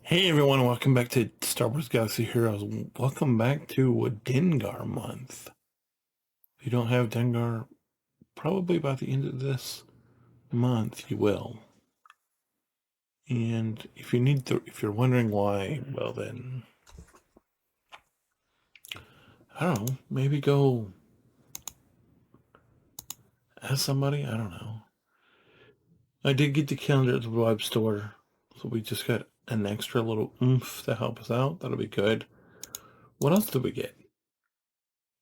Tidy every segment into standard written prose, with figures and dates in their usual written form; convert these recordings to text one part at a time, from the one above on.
Hey everyone, welcome back to Star Wars Galaxy Heroes. Welcome back to Dengar month. If you don't have Dengar, probably by the end of this month you will. And if you're wondering why, well then, I don't know, maybe go ask somebody, I don't know. I did get the calendar at the web store, so we just got an extra little oomph to help us out. That'll be good. What else did we get?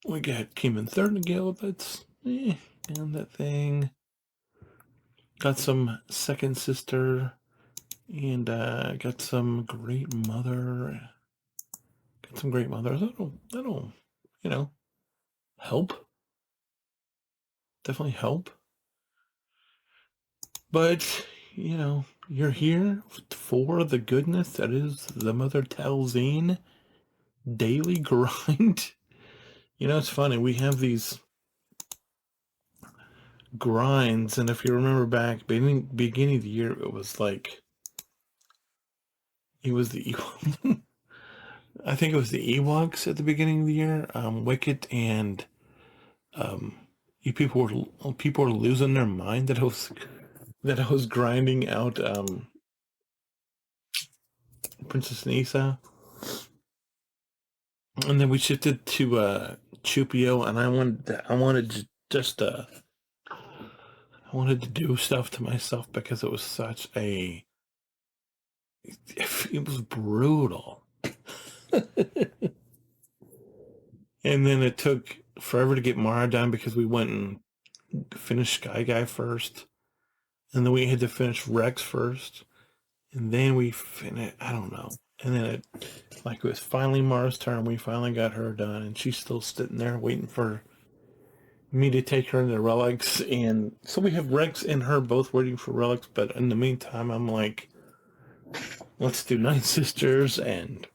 We got Keeman Third and Gale, and that thing. Got some second sister and got some great mother. Got some great mother. That'll you know help. Definitely help. But you're here for the goodness that is the Mother Talzine daily grind. It's funny. We have these grinds, and if you remember back beginning of the year, it was the I think it was the Ewoks at the beginning of the year. Wicket and you people were losing their mind that I was grinding out Princess Nisa, and then we shifted to Chupio, and I wanted to do stuff to myself because it was it was brutal. And then it took forever to get Mara done because we went and finished Sky Guy first, and then we had to finish Rex first, and then we finished. I don't know. And then it was finally Mara's turn. We finally got her done, and she's still sitting there waiting for me to take her into relics. And so we have Rex and her both waiting for relics. But in the meantime, I'm like, let's do Nine Sisters, and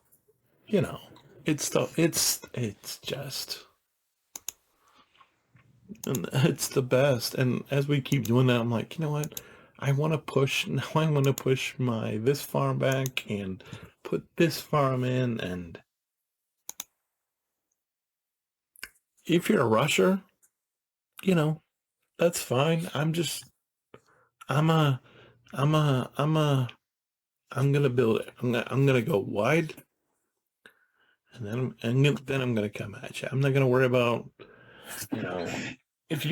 you know, it's just and it's the best. And as we keep doing that, I'm like, you know what? I want to push now. I want to push my this farm back and put this farm in. And if you're a rusher, you know that's fine. I'm a I'm a I'm a I'm gonna build it. I'm gonna go wide, and then I'm gonna come at you. I'm not gonna worry about you know if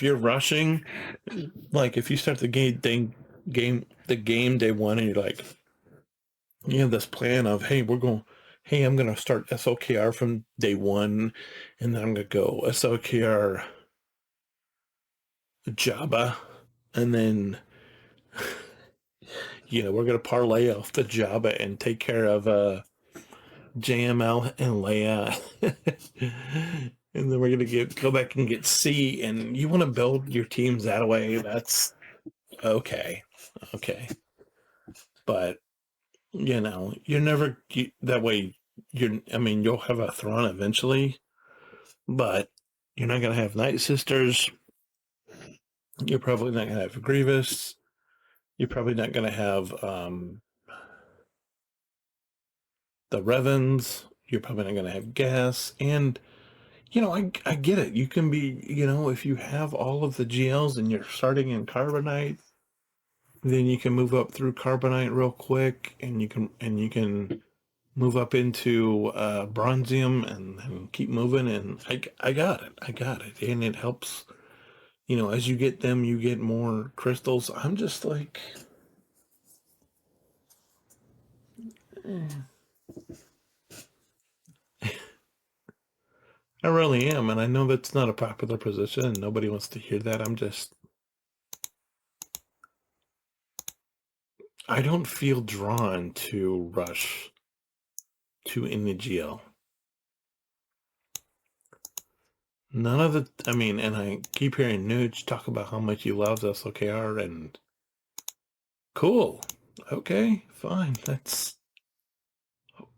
you're rushing, like if you start the game day one, and you're like, you have this plan of, hey, I'm gonna start SOKR from day one, and then I'm gonna go SOKR Jabba, and then we're gonna parlay off the Jabba and take care of JML and Leia, and then we're gonna go back and get C. And you want to build your teams that way? That's okay, okay, but you're never that way. I mean, you'll have a throne eventually, but you're not gonna have Night Sisters. You're probably not gonna have Grievous. You're probably not gonna have the Revens. You're probably not gonna have Gas. And I get it. You can be, if you have all of the GLs and you're starting in Carbonite, then you can move up through Carbonite real quick, and you can move up into Bronzium, and keep moving. And I got it. I got it. And it helps. As you get them, you get more crystals. I'm just like, I really am. And I know that's not a popular position and nobody wants to hear that. I don't feel drawn to rush to any GL. None of the, I mean, and I keep hearing Nuge talk about how much he loves SOKR, and cool. Okay, fine. That's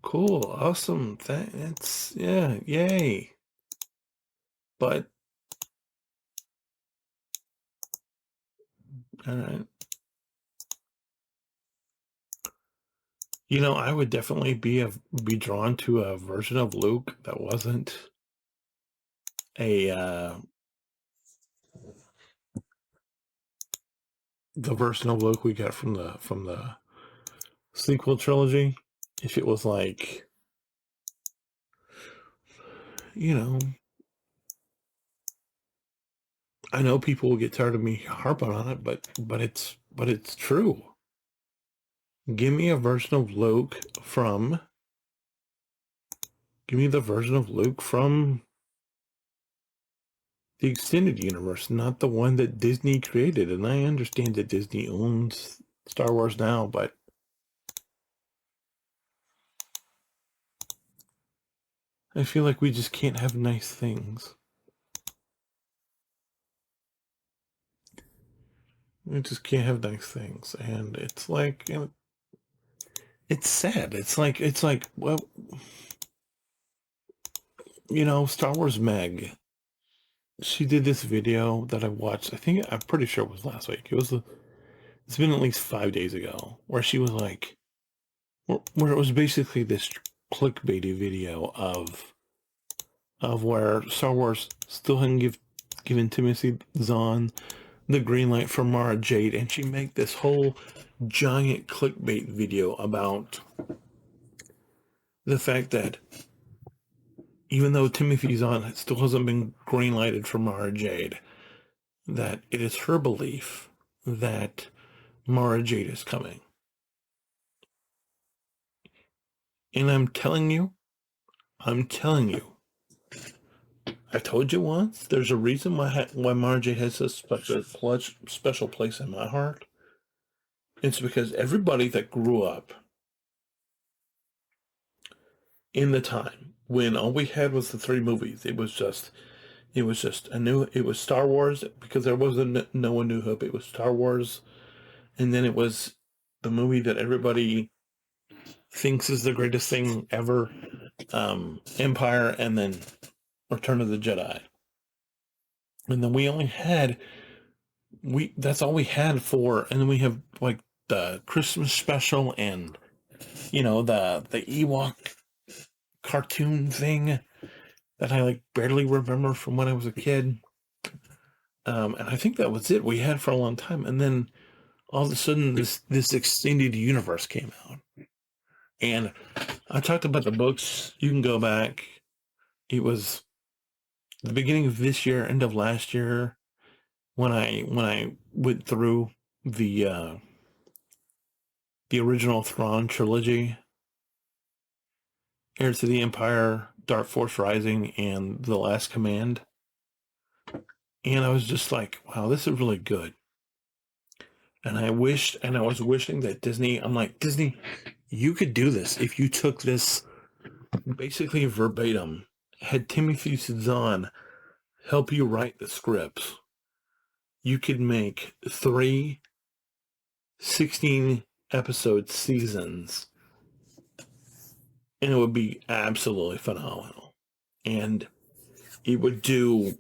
cool. Awesome. That's, yeah, yay. But, all right. I would definitely be drawn to a version of Luke that wasn't a the version of Luke we got from the sequel trilogy. If it was like, you know, I know people will get tired of me harping on it, but it's true. Give me a version of Luke from. Give me the version of Luke from the extended universe, not the one that Disney created. And I understand that Disney owns Star Wars now, but I feel like we just can't have nice things. We just can't have nice things, and it's like, it's sad. It's like, well, Star Wars Meg. She did this video that I watched. I'm pretty sure it was last week. It's been at least 5 days ago, where she was like, where it was basically this clickbaity video of where Star Wars still hadn't given Timothy Zahn the green light for Mara Jade, and she made this whole giant clickbait video about the fact that even though Timothy Zahn still hasn't been green lighted for Mara Jade, that it is her belief that Mara Jade is coming. And I'm telling you, I told you once, there's a reason why Mara Jade has a special place in my heart. It's because everybody that grew up in the time when all we had was the three movies, it was just it was Star Wars, because there wasn't no A New Hope. It was Star Wars, and then it was the movie that everybody thinks is the greatest thing ever, Empire, and then Return of the Jedi. And then that's all we had for, and then we have like the Christmas special and the Ewok cartoon thing that I like barely remember from when I was a kid. And I think that was it we had for a long time. And then all of a sudden this extended universe came out. And I talked about the books. You can go back. It was the beginning of this year, end of last year, when I went through the original Thrawn trilogy, Heir to the Empire, Dark Force Rising, and The Last Command. And I was just like, wow, this is really good. And I was wishing that Disney, I'm like, Disney, you could do this if you took this basically verbatim, had Timothy Zahn help you write the scripts. You could make 3 16-episode seasons, and it would be absolutely phenomenal. And it would do,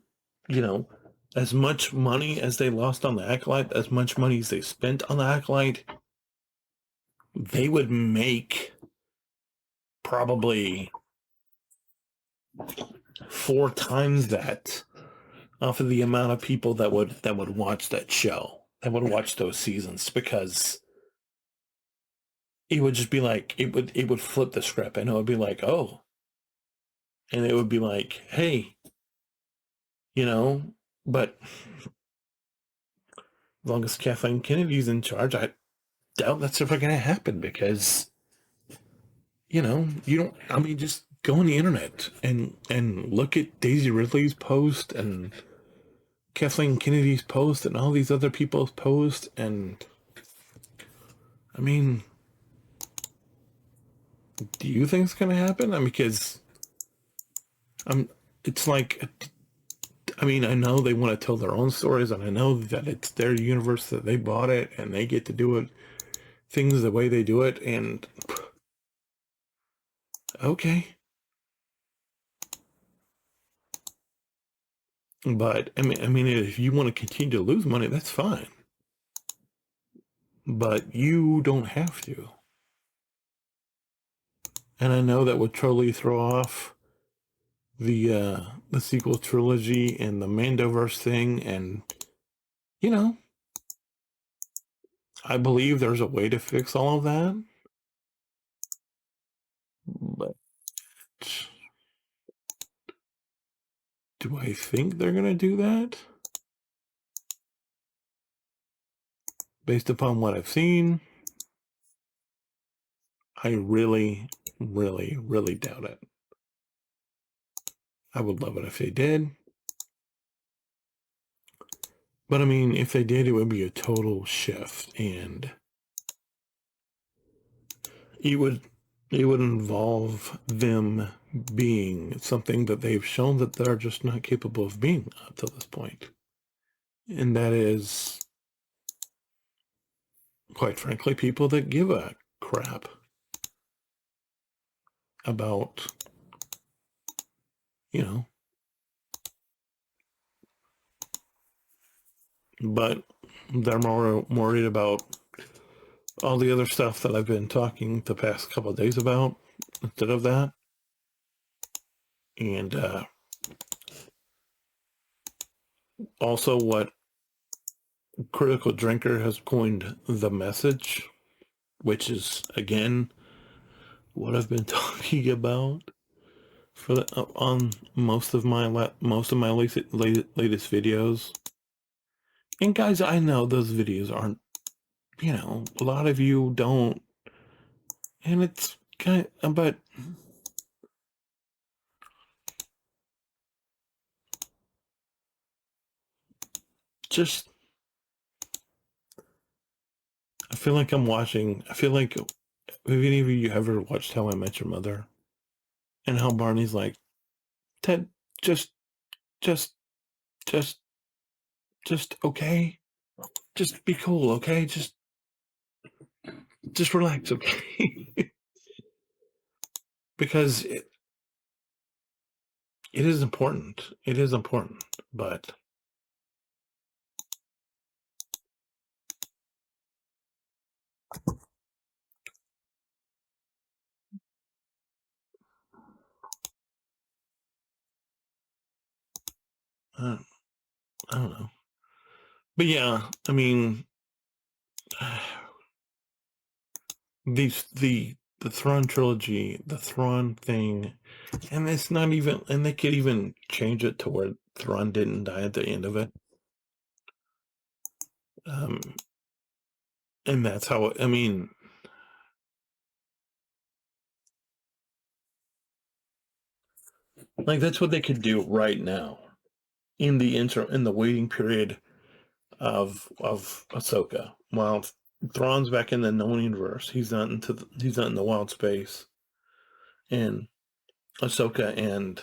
as much money as they lost on the Acolyte, as much money as they spent on the Acolyte, they would make probably 4 times that off of the amount of people that would watch that show, that would watch those seasons, because it would just be like, it would flip the script, and it would be like, oh, and it would be like, hey, but as long as Kathleen Kennedy's in charge, I doubt that's ever going to happen, because you don't, I mean, just go on the internet and look at Daisy Ridley's post and Kathleen Kennedy's post and all these other people's posts, and I mean, do you think it's going to happen? I mean, because it's like, I mean, I know they want to tell their own stories, and I know that it's their universe, that they bought it, and they get to do it, things the way they do it, and okay. But I mean, if you want to continue to lose money, that's fine. But you don't have to. And I know that would totally throw off the sequel trilogy and the Mandoverse thing, and you know, I believe there's a way to fix all of that. But do I think they're gonna do that? Based upon what I've seen, I really, really, really doubt it. I would love it if they did. But I mean, if they did, it would be a total shift, and it would involve them being something that they've shown that they're just not capable of being up to this point. And that is, quite frankly, people that give a crap about, you know, but they're more worried about all the other stuff that I've been talking the past couple of days about instead of that. And also what Critical Drinker has coined the message, which is, again, what I've been talking about for on most of my latest videos. And guys, I know those videos aren't, a lot of you don't, and it's kind of, but just, I feel like have any of you ever watched How I Met Your Mother? And how Barney's like, Ted, just, just, just, okay? Just be cool, okay? Just relax, okay? Because it is important. It is important, but I don't know. But yeah, I mean, the Thrawn trilogy, the Thrawn thing, and it's not even, and they could even change it to where Thrawn didn't die at the end of it. And that's how, I mean, like that's what they could do right now in the waiting period of Ahsoka. While Thrawn's back in the known universe, he's not in the wild space, and Ahsoka and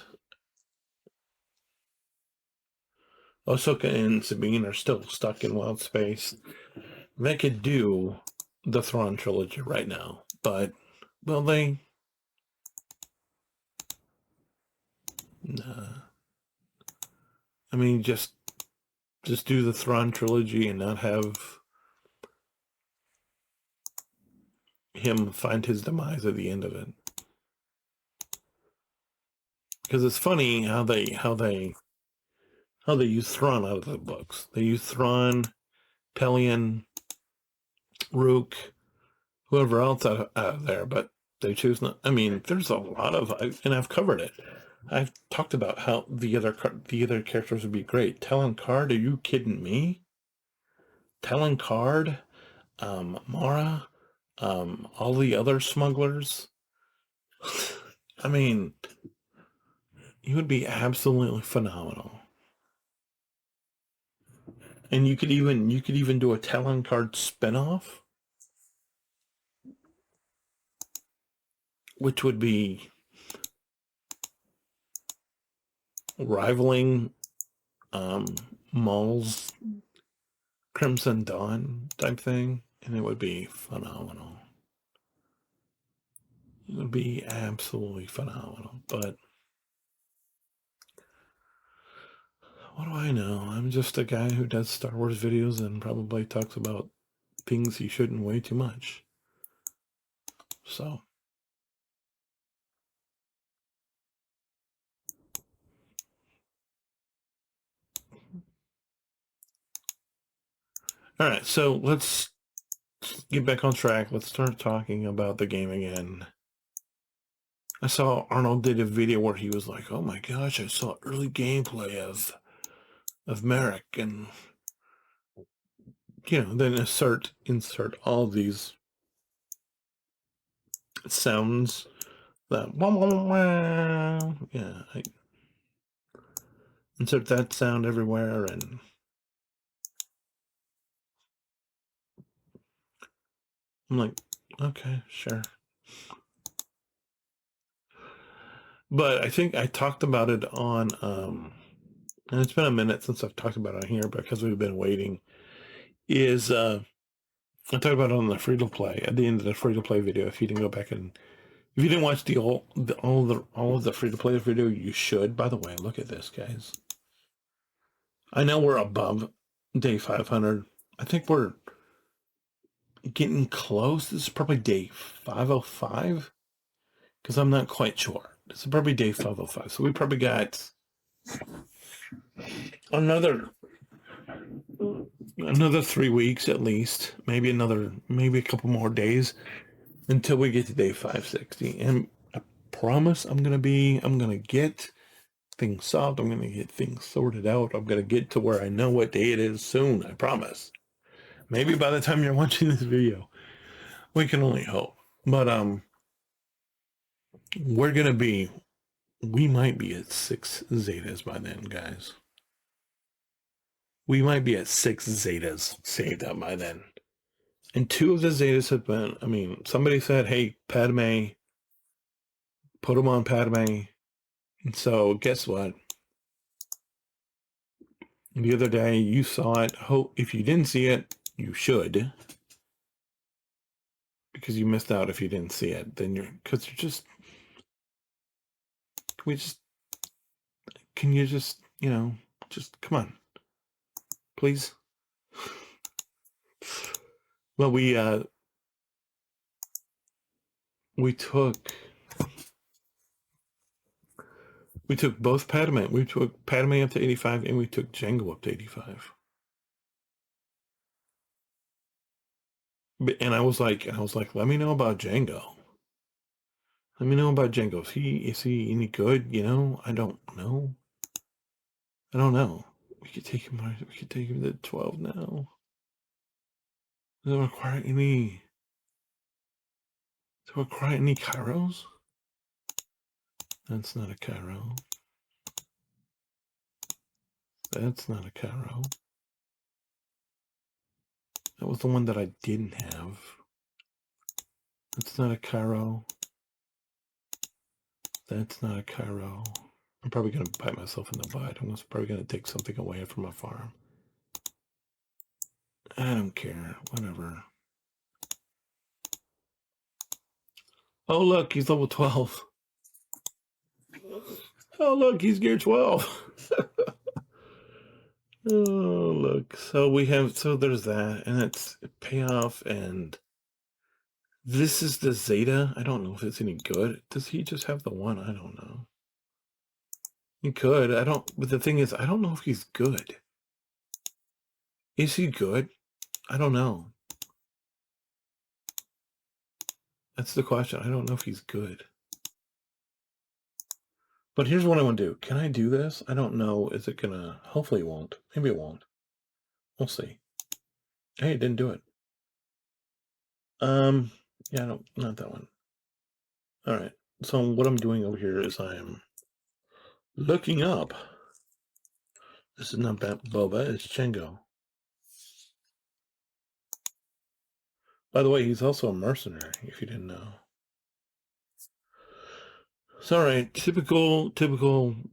Sabine are still stuck in wild space. They could do the Thrawn trilogy right now, but will they? Nah. I mean, just do the Thrawn trilogy and not have him find his demise at the end of it. Because it's funny how they use Thrawn out of the books. They use Thrawn, Pelion, Rook, whoever else out of there, but they choose not. I mean, there's a lot of, and I've covered it. I've talked about how the other characters would be great. Talon Card, are you kidding me? Talon Card, Mara, all the other smugglers. I mean, he would be absolutely phenomenal. And you could even do a Talon Card spinoff, which would be rivaling Maul's Crimson Dawn type thing, and it would be phenomenal. It would be absolutely phenomenal. But what do I know? I'm just a guy who does Star Wars videos and probably talks about things he shouldn't way too much. So All right, so let's get back on track. Let's start talking about the game again. I saw Arnold did a video where he was like, "Oh my gosh, I saw early gameplay of Merrick," and then insert all these sounds that I insert that sound everywhere, and I'm like, okay, sure. But I think I talked about it on, and it's been a minute since I've talked about it on here because we've been waiting. I talked about it on the free to play at the end of the free to play video. If you didn't go back and if you didn't watch all of the free to play video, you should. By the way, look at this, guys. I know we're above day 500. I think we're getting close. This is probably day 505 because I'm not quite sure. This is probably day 505. So we probably got another 3 weeks at least, maybe a couple more days until we get to day 560. And I promise I'm gonna get things solved. I'm gonna get things sorted out. I'm gonna get to where I know what day it is soon. I promise. Maybe by the time you're watching this video, we can only hope. But we might be at 6 zetas by then, guys. We might be at 6 zetas saved up by then. And 2 of the zetas have been, somebody said, hey, Padme, put them on Padme. And so guess what? The other day you saw it. If you didn't see it, you should. Because you missed out if you didn't see it. Can you just, come on. Please. Well, we took both Padme. We took Padme up to 85, and we took Jango up to 85. And I was like, let me know about Jango. Let me know about Jango. Is he any good? I don't know. We could take him to 12 now. Does it require any Kairos? That's not a Cairo. That's not a Cairo. That was the one that I didn't have. That's not a Cairo. That's not a Cairo. I'm probably going to bite myself in the butt. I'm probably going to take something away from my farm. I don't care. Whatever. Oh, look. He's level 12. Oh, look. He's gear 12. Oh, look. So there's that. And it's payoff. And this is the Zeta. I don't know if it's any good. Does he just have the one? I don't know. He could. But the thing is, I don't know if he's good. Is he good? I don't know. That's the question. I don't know if he's good. But here's what I want to do. Can I do this? I don't know. Is it gonna... Hopefully it won't. Maybe it won't. We'll see. Hey, it didn't do it. Yeah, no, not that one. All right. So what I'm doing over here is I am looking up. This is not Boba. It's Jango. By the way, he's also a mercenary, if you didn't know. It's all right. Typical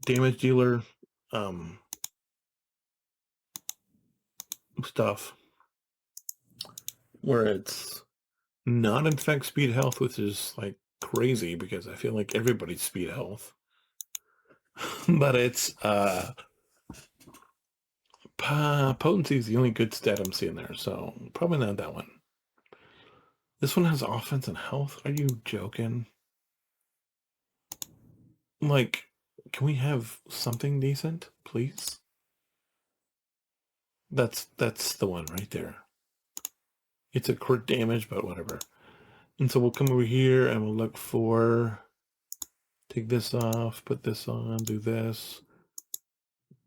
damage dealer stuff. Where it's not in fact speed health, which is like crazy because I feel like everybody's speed health. But it's potency is the only good stat I'm seeing there, so probably not that one. This one has offense and health. Are you joking? Like, can we have something decent, please? That's the one right there. It's a crit damage, but whatever. And so we'll come over here and we'll look for, take this off, put this on, do this.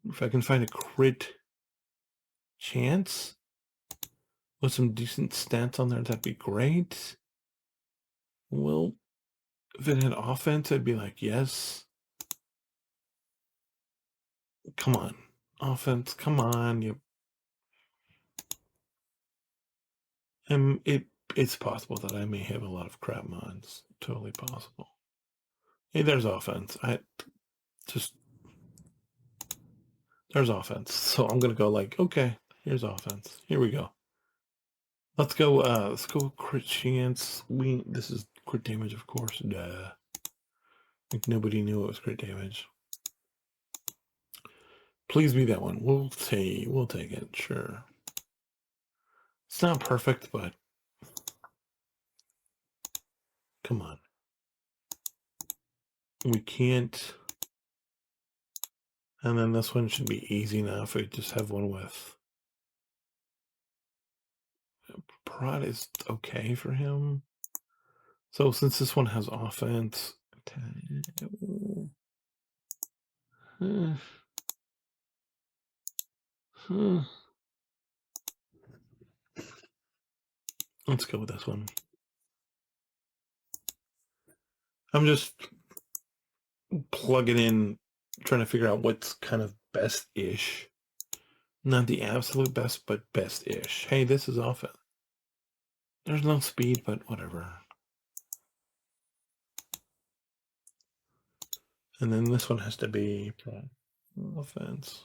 If I can find a crit chance with some decent stats on there, that'd be great. Well, if it had offense, I'd be like, yes. Come on. Offense, come on. You. And it's possible that I may have a lot of crap mods. Totally possible. Hey, there's offense. There's offense. So I'm gonna go like, okay, here's offense. Here we go. Let's go crit chance. This is crit damage, of course. Duh. Like nobody knew it was crit damage. Please be that one. We'll take it, sure. It's not perfect, but come on. We can't. And then this one should be easy enough. We just have one with prod is okay for him. So since this one has offense, let's go with this one. I'm just plugging in, trying to figure out what's kind of best-ish. Not the absolute best, but best-ish. Hey, this is offense. There's no speed, but whatever. And then this one has to be offense.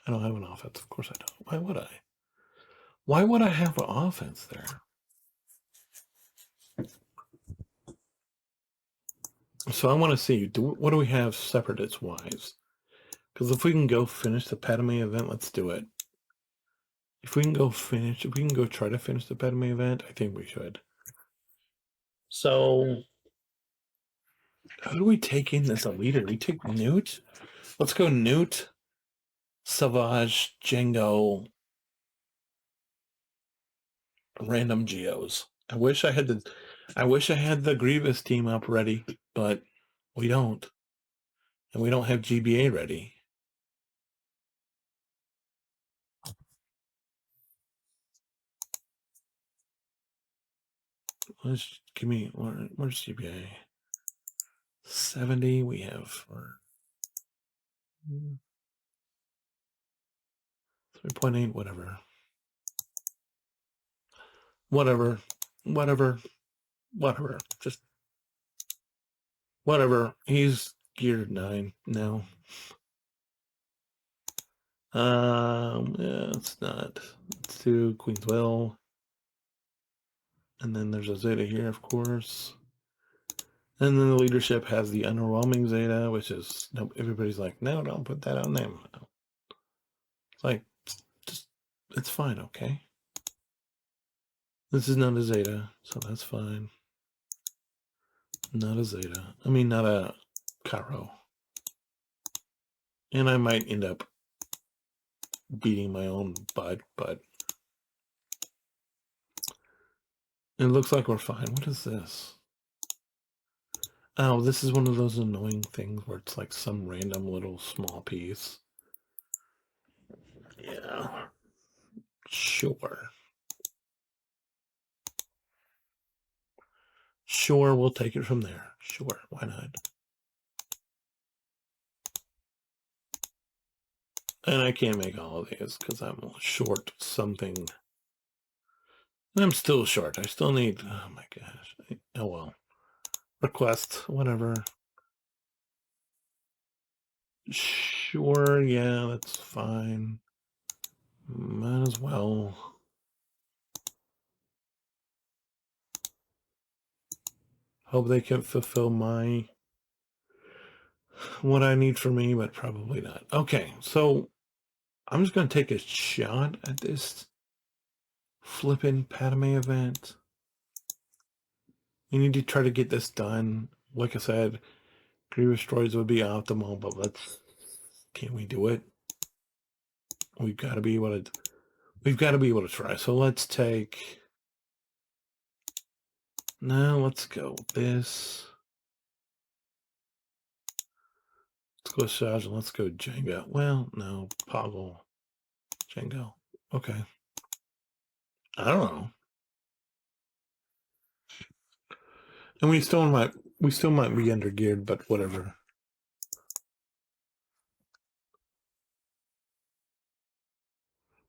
I don't have an offense. Of course I don't. Why would I? Why would I have an offense there? So I want to see, what do we have separate its wise? Because if we can go finish the Padme event, let's do it. If we can go try to finish the Padme event, I think we should. So, who do we take in as a leader? We take Newt? Let's go Newt, Savage, Django, random Geos. I wish I had the Grievous team up ready, but we don't. And we don't have GBA ready. Where's GBA? 70 we have. 3.8, whatever. Just whatever. He's geared 9 now. Yeah, it's not. Let's do Queenswell. And then there's a Zeta here, of course. And then the leadership has the underwhelming Zeta, which is, everybody's like, no, don't put that on them. It's like, just, it's fine, okay? This is not a Zeta, so that's fine. Not a Zeta. I mean, not a Cairo. And I might end up beating my own butt, but it looks like we're fine. What is this? Oh, this is one of those annoying things where it's like some random little small piece. Yeah. Sure. Sure, we'll take it from there. Sure, why not? And I can't make all of these because I'm short something. And I'm still short. I still need, oh my gosh. Oh well. Request, whatever. Sure, yeah, that's fine. Might as well. Hope they can fulfill what I need from me, but probably not. Okay, so I'm just going to take a shot at this flippin' Padme event. We need to try to get this done. Like I said, Grievous droids would be optimal, but can we do it? We've got to be able to We've got to be able to try. So let's take... No, let's go with this. Let's go Shaj and let's go Jenga. Well, no, Poggle, Django. Okay. I don't know. And we still might be under geared, but whatever.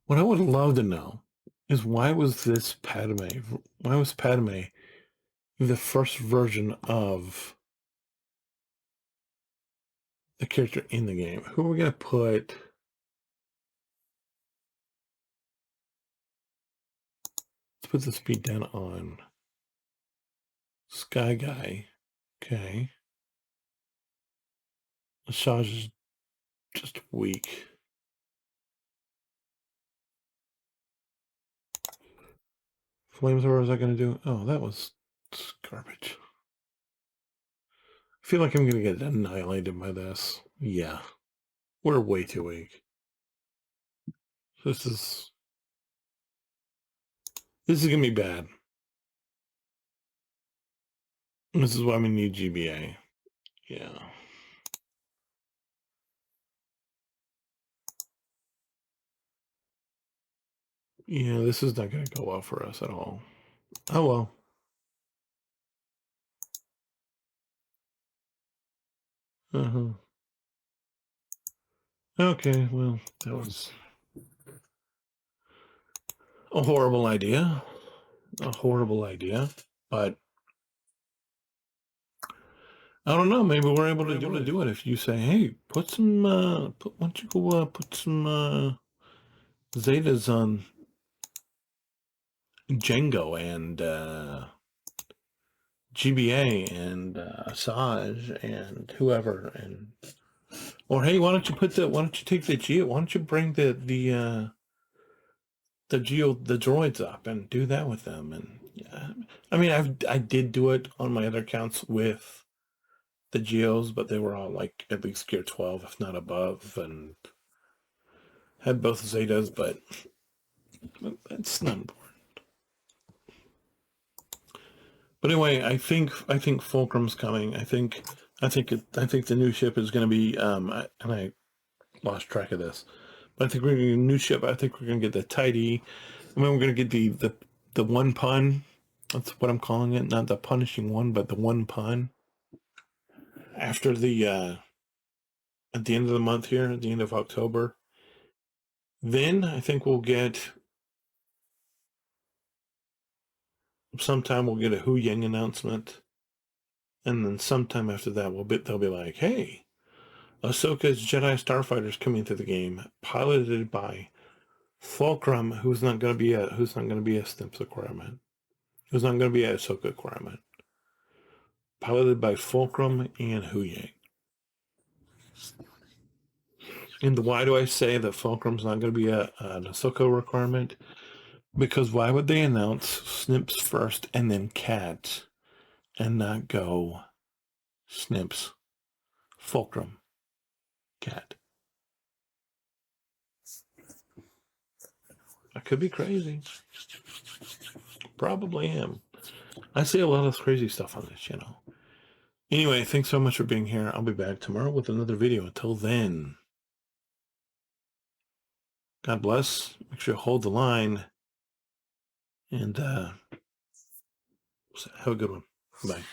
What I would love to know is why was Padme the first version of the character in the game? Who are we gonna put? Let's put the speed down on Sky Guy. Okay. Ashaj is just weak. Flamethrower, is that going to do? Oh, that was garbage. I feel like I'm going to get annihilated by this. Yeah. We're way too weak. This is going to be bad. This is why we need GBA. Yeah. Yeah, this is not going to go well for us at all. Oh, well. Uh-huh. Okay, well, that was a horrible idea. A horrible idea. But I don't know. Maybe we're able to do it if you say, "Hey, why don't you go put some Zetas on Django and GBA and Asajj and whoever, and or hey, why don't you take the Geo? Why don't you bring the droids up and do that with them?" And I mean, I did do it on my other accounts with the Geos, but they were all like at least gear 12, if not above, and had both Zetas, but that's not important. But anyway, I think Fulcrum's coming. I think the new ship is going to be and I lost track of this, but I think we're going to get a new ship. I think we're going to get the Tidy. I mean, we're going to get the one pun. That's what I'm calling it, not the punishing one, but the one pun. After the at the end of the month here, at the end of October, then I think we'll get sometime we'll get a Hu Yang announcement, and then sometime after that they'll be like, hey, Ahsoka's Jedi Starfighter's coming to the game, piloted by Fulcrum, who's not going to be a Snips requirement, who's not going to be a Ahsoka requirement, piloted by Fulcrum and Hu Yang. And why do I say that Fulcrum's not going to be an Ahsoka requirement? Because why would they announce Snips first and then Cat, and not go Snips, Fulcrum, Cat? I could be crazy. Probably am. I see a lot of crazy stuff on this channel. Anyway, thanks so much for being here. I'll be back tomorrow with another video. Until then, God bless. Make sure you hold the line. And have a good one. Bye.